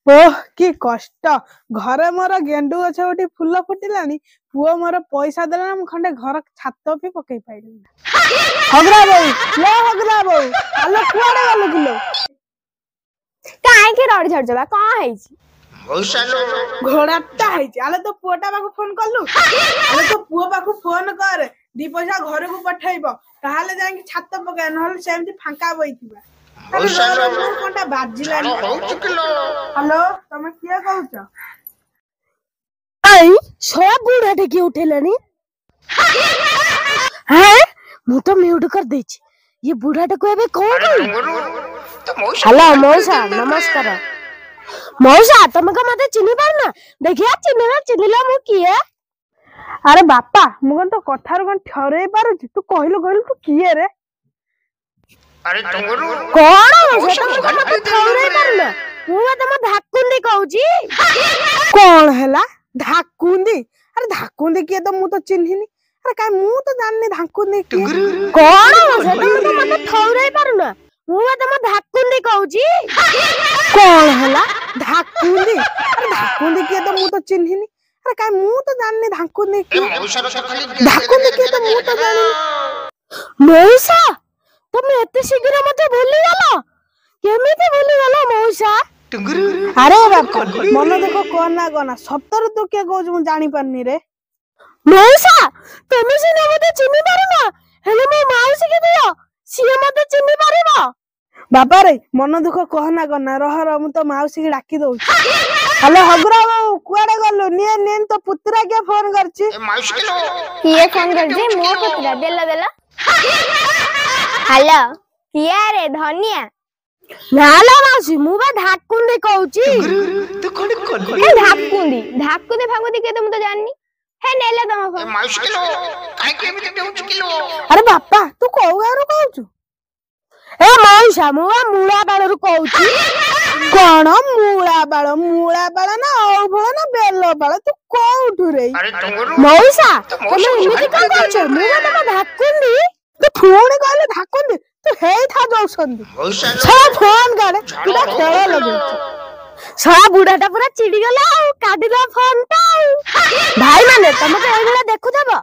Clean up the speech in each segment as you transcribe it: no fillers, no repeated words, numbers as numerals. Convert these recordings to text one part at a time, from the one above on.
ओह कि कष्ट घरे मोर गेंडु गछ गोटे फूल फुटिलानी पुओ मोर पैसा देला मु खंडे घर छात भी पकई पाइली हगरा बहू लो हगरा बहू आलो कुआडे गलो किलो काहे के रड झड़ जबा का हैछि घोड़ाटा हैछि आले तो पुओटा बाकू फोन करलु आले तो पुओ बाकू फोन कर दी पैसा घर को पठाइबो ताहाले जाई छात पकाय नहले सेमति फांका बइथिबा कोनटा बाजिलानी हेलो तमे किया कहउछ आई सोया बूढ़ा टेकी उठेलानी हैं मु तो म्यूट कर देछि ये बूढ़ा टे को एबे कोन हेलो मौसा नमस्कार मौसा तुम का मते चिन्हि पारना देखिया चिन्हिला मु किए अरे बापा मु तो कथार कोन ठरे पारुछ तू कहलु तू किए रे अरे तुंगरु कोन तुम मते ठरे पारना मु तम धाकुंदी कहूची कोन हैला धाकुंदी अरे धाकुंदी किए तो मु तो चिन्हिनी अरे काय मु तो जाननी धाकुंदी किए कोन तुम मते ठरे पारना मु तम धाकुंदी कहूची कोन हैला धाकुंदी अरे धाकुंदी किए तो मु तो चिन्हिनी अरे काय मु तो जाननी धाकुंदी किए धाकुंदी किए तो मु तो जाननी मौसा तुम एते शीघ्र मते भूली गलो केमिते भूली गलो मौसा अरे बापा मन देखो कोना सप्तर तो के कहू मु जानि पारनी रे मौसा तुम सिना मते चिन्हि पारना हेले मो मौसी के दियो सिए मते चिन्हि पारिबो बाबा रे मन दुख कहना रह मु तो मौसी के डाकी दउ हेलो हगरा बाबू कुआडे गलु नियन तो पुत्रा के फोन करछि किए फोन करछि मो पुत्रा देला हेलो किया रे धनिया नाला मासी मु बा धाकुंदी कहूची तू कोन कोन ए धाकुंदी फाकुंदी के तुम तो जाननी हे नेला तम फोन माउसकिलो काहे केमिते देउछ किलो अरे बापा तू कोउ गारो कहूछु ए मौसा मु मूला बाळ रु कहूची कोन मूला बाळ ना औ बाळ ना बेलो बाळ तू कोउठु रे अरे तुंगरु मौसा तुम इमिति का कहछ मु तम धाकुंदी तू फोन कहले धाकुंदी तू हेई था जोसंदी सब फोन करे तू खेल लगे छा बुढ़ाटा पूरा चिड़ी गला काटी दो फोन टा भाई माने तुम तो एई बेला देखु थबो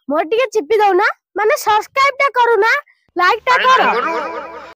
मोर टिके चिपी दउ ना माने सब्सक्राइब टा करू ना लाइक टा करो।